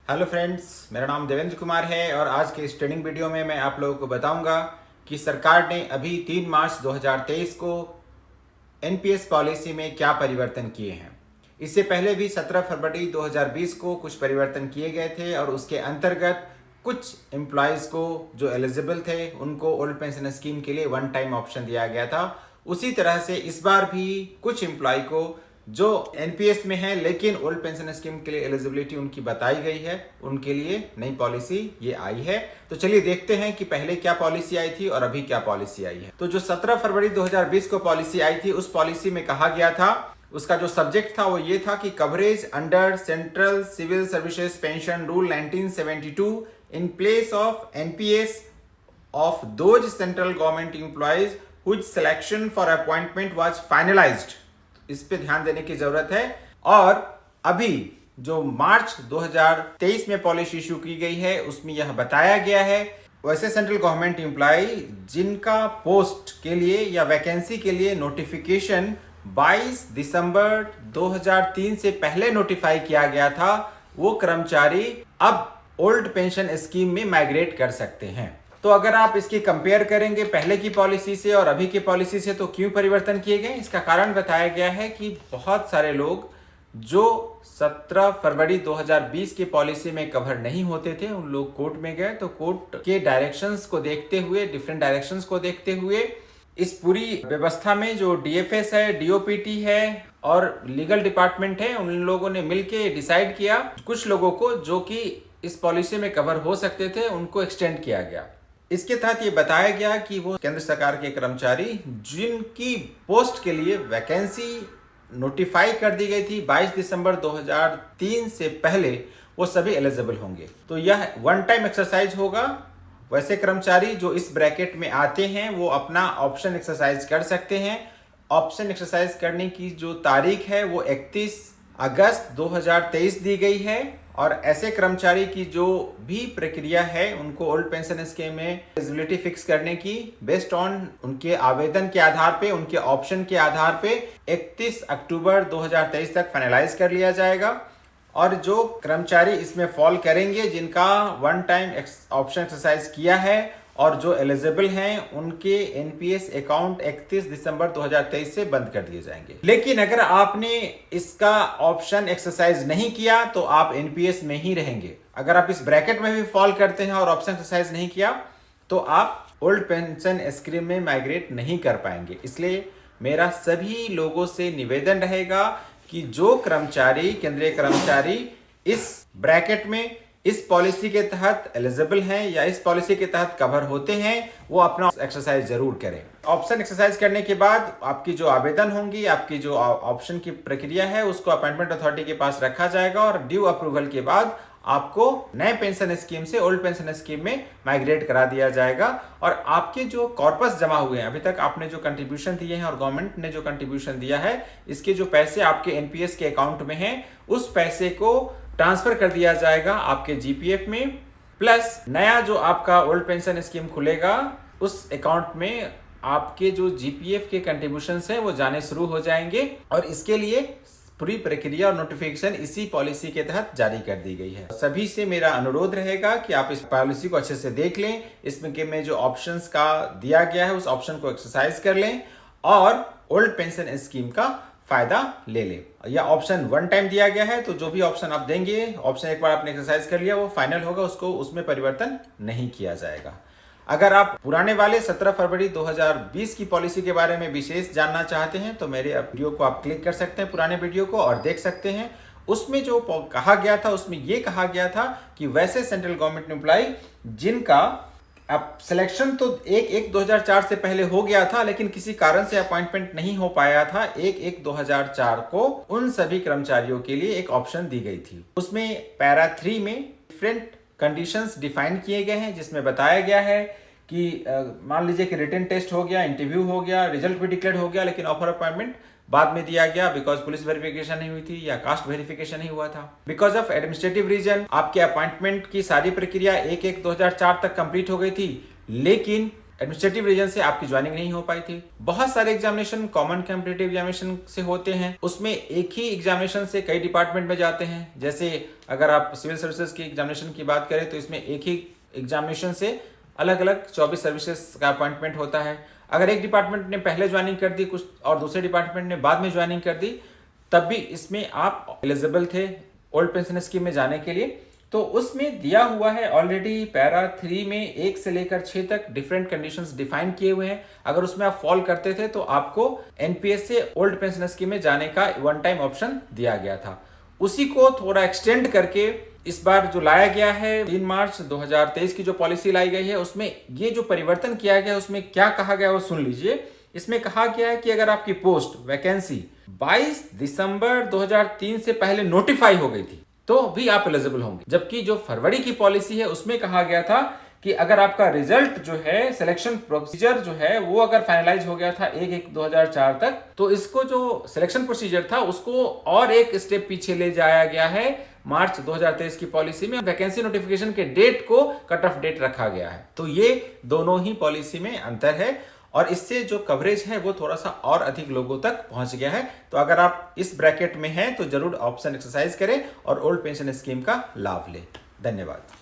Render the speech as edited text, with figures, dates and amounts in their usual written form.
Hello friends, मेरा नाम देवेंद्र कुमार है और आज के इस ट्रेनिंग वीडियो में मैं आप लोगों को बताऊंगा कि सरकार ने अभी 3 मार्च 2023 को एनपीएस पॉलिसी में क्या परिवर्तन किए हैं। इससे पहले भी 17 फरवरी 2020 को कुछ परिवर्तन किए गए थे और उसके अंतर्गत कुछ एम्प्लॉयज़ को जो एलिजिबल थे उनको ओल्ड पेंशन स्कीम के लिए वन टाइम ऑप्शन दिया गया था। उसी तरह से इस बार भी कुछ एम्प्लॉय को जो एनपीएस में है लेकिन ओल्ड पेंशन स्कीम के लिए एलिजिबिलिटी उनकी बताई गई है, उनके लिए नई पॉलिसी ये आई है। तो चलिए देखते हैं कि पहले क्या पॉलिसी आई थी और अभी क्या पॉलिसी आई है। तो जो 17 फरवरी 2020 को पॉलिसी आई थी, उस पॉलिसी में कहा गया था, उसका जो सब्जेक्ट था वो ये था कि coverage under central civil services pension rule 1972 in place of NPS of those central government employees whose selection for appointment was finalised. इस पे ध्यान देने की जरूरत है। और अभी जो मार्च 2023 में पॉलिसी इशू की गई है उसमें यह बताया गया है, वैसे सेंट्रल गवर्नमेंट एम्प्लॉय जिनका पोस्ट के लिए या वैकेंसी के लिए नोटिफिकेशन 22 दिसंबर 2003 से पहले नोटिफाई किया गया था, वो कर्मचारी अब ओल्ड पेंशन स्कीम में माइग्रेट कर सकते हैं। तो अगर आप इसकी कंपेयर करेंगे पहले की पॉलिसी से और अभी की पॉलिसी से, तो क्यों परिवर्तन किए गए, इसका कारण बताया गया है कि बहुत सारे लोग जो 17 फरवरी 2020 की पॉलिसी में कवर नहीं होते थे, उन लोग कोर्ट में गए। तो कोर्ट के डायरेक्शंस को देखते हुए, डिफरेंट डायरेक्शंस को देखते हुए, इस पूरी व्यवस्था में जो डीएफएस है, डीओपीटी है और लीगल डिपार्टमेंट है, उन लोगों ने मिलके डिसाइड किया कुछ लोगों को जो कि इस पॉलिसी में कवर हो सकते थे उनको एक्सटेंड किया गया। इसके तहत ये बताया गया कि वो केंद्र सरकार के कर्मचारी जिनकी पोस्ट के लिए वैकेंसी नोटिफाई कर दी गई थी 22 दिसंबर 2003 से पहले, वो सभी एलिजिबल होंगे। तो यह वन टाइम एक्सरसाइज होगा। वैसे कर्मचारी जो इस ब्रैकेट में आते हैं वो अपना ऑप्शन एक्सरसाइज कर सकते हैं। ऑप्शन एक्सरसाइज करने की जो तारीख है वो 31 अगस्त 2023 दी गई है। और ऐसे कर्मचारी की जो भी प्रक्रिया है उनको ओल्ड पेंशन स्कीम में एलिजिबिलिटी फिक्स करने की बेस्ड ऑन उनके आवेदन के आधार पे, उनके ऑप्शन के आधार पे 31 अक्टूबर 2023 तक फाइनलाइज कर लिया जाएगा। और जो कर्मचारी इसमें फॉल करेंगे, जिनका वन टाइम ऑप्शन एक्सरसाइज किया है और जो एलिजिबल हैं, उनके एनपीएस अकाउंट 31 दिसंबर 2023 से बंद कर दिए जाएंगे। लेकिन अगर आपने इसका ऑप्शन एक्सरसाइज नहीं किया तो आप एनपीएस में ही रहेंगे। अगर आप इस ब्रैकेट में भी फॉल करते हैं और ऑप्शन एक्सरसाइज नहीं किया तो आप ओल्ड पेंशन स्कीम में माइग्रेट नहीं कर पाएंगे। इसलिए मेरा सभी लोगों से निवेदन रहेगा कि जो कर्मचारी, केंद्रीय कर्मचारी इस ब्रैकेट में, इस पॉलिसी के तहत एलिजिबल हैं या इस पॉलिसी के तहत कवर होते हैं, वो अपना एक्सरसाइज जरूर करें। ऑप्शन एक्सरसाइज करने के बाद आपकी जो आवेदन होंगी, आपकी जो ऑप्शन की प्रक्रिया है, उसको अपॉइंटमेंट अथॉरिटी के पास रखा जाएगा और ड्यू अप्रूवल के बाद आपको नए पेंशन स्कीम से ओल्ड पेंशन स्कीम में माइग्रेट करा दिया जाएगा। और आपके जो कॉर्पस जमा हुए हैं, अभी तक आपने जो कंट्रीब्यूशन दिए हैं और गवर्नमेंट ने जो कंट्रीब्यूशन दिया है, इसके जो पैसे आपके एनपीएस के अकाउंट में हैं, उस पैसे को ट्रांसफर कर दिया जाएगा आपके जीपीएफ में। प्लस नया जो आपका ओल्ड पेंशन स्कीम खुलेगा, उस अकाउंट में आपके जो जीपीएफ के कंट्रीब्यूशंस हैं वो जाने शुरू हो जाएंगे। और इसके लिए पूरी प्रक्रिया और नोटिफिकेशन इसी पॉलिसी के तहत जारी कर दी गई है। सभी से मेरा अनुरोध रहेगा कि आप इस पॉलिसी को अच्छे से देख लें, इसमें जो ऑप्शंस का दिया गया है उस ऑप्शन को एक्सरसाइज कर लें और ओल्ड पेंशन स्कीम का फायदा ले लें। या ऑप्शन वन टाइम दिया गया है, तो जो भी ऑप्शन आप देंगे, ऑप्शन एक बार आपने एक्सरसाइज कर लिया वो फाइनल होगा, उसको उसमें परिवर्तन नहीं किया जाएगा। अगर आप पुराने वाले 17 फरवरी 2020 की पॉलिसी के बारे में विशेष जानना चाहते हैं तो मेरे वीडियो को आप क्लिक कर सकते हैं, पुराने वीडियो को, और देख सकते हैं। उसमें जो कहा गया था, उसमें यह कहा गया था कि वैसे सेंट्रल गवर्नमेंट एम्प्लॉय जिनका अब सिलेक्शन तो 1/1/2004 से पहले हो गया था लेकिन किसी कारण से अपॉइंटमेंट नहीं हो पाया था 1/1/2004 को, उन सभी कर्मचारियों के लिए एक ऑप्शन दी गई थी। उसमें पैरा 3 में डिफरेंट कंडीशंस डिफाइन किए गए हैं, जिसमें बताया गया है कि मान लीजिए कि रिटन टेस्ट हो गया, इंटरव्यू हो गया, रिजल्ट भी डिक्लेयर हो गया, लेकिन ऑफर अपॉइंटमेंट बाद में दिया गया बिकॉज पुलिस वेरिफिकेशन नहीं हुई थी या कास्ट वेरिफिकेशन नहीं हुआ था। बिकॉज ऑफ एडमिनिस्ट्रेटिव रीजन आपके अपॉइंटमेंट की सारी प्रक्रिया 1/1/2004 तक कंप्लीट हो गई थी, लेकिन एडमिनिस्ट्रेटिव रीजन से आपकी ज्वाइनिंग नहीं हो पाई थी। बहुत सारे एग्जामिनेशन कॉमन कॉम्पिटिटिव एग्जामिनेशन से होते हैं, उसमें एक ही एग्जामिनेशन से कई डिपार्टमेंट में जाते हैं। जैसे अगर आप सिविल सर्विसेज की एग्जामिनेशन की बात करें तो इसमें एक ही एग्जामिनेशन से अलग अलग 24 सर्विसेज का अपॉइंटमेंट होता है। अगर एक डिपार्टमेंट ने पहले ज्वाइनिंग कर दी कुछ और दूसरे डिपार्टमेंट ने बाद में ज्वाइनिंग कर दी, तब भी इसमें आप एलिजिबल थे ओल्ड पेंशन स्कीम में जाने के लिए। तो उसमें दिया हुआ है ऑलरेडी पैरा 3 में 1 से लेकर 6 तक डिफरेंट कंडीशंस डिफाइन किए हुए हैं। अगर उसमें आप फॉल करते थे तो आपको एनपीएस से ओल्ड पेंशन स्कीम में जाने का वन टाइम ऑप्शन दिया गया था। उसी को थोड़ा एक्सटेंड करके इस बार जो लाया गया है 3 मार्च 2023 की जो पॉलिसी लाई गई है, उसमें ये जो परिवर्तन किया गया है उसमें क्या कहा गया वो सुन लीजिए। इसमें कहा गया है कि अगर आपकी पोस्ट वैकेंसी 22 दिसंबर 2003 से पहले नोटिफाई हो गई थी तो भी आप एलिजिबल होंगे। जबकि जो फरवरी की पॉलिसी है उसमें कहा गया था कि अगर आपका रिजल्ट जो है सिलेक्शन प्रोसीजर जो है वो अगर फाइनलाइज हो गया था 1/1/2004 तक, तो इसको जो सिलेक्शन प्रोसीजर था उसको और एक स्टेप पीछे ले जाया गया है। मार्च 2023 की पॉलिसी में वैकेंसी नोटिफिकेशन के डेट को कट ऑफ डेट रखा गया है। तो ये दोनों ही पॉलिसी में अंतर है और इससे जो कवरेज है वो थोड़ा सा और अधिक लोगों तक पहुंच गया है। तो अगर आप इस ब्रैकेट में हैं तो जरूर ऑप्शन एक्सरसाइज करें और ओल्ड पेंशन स्कीम का लाभ लें। धन्यवाद।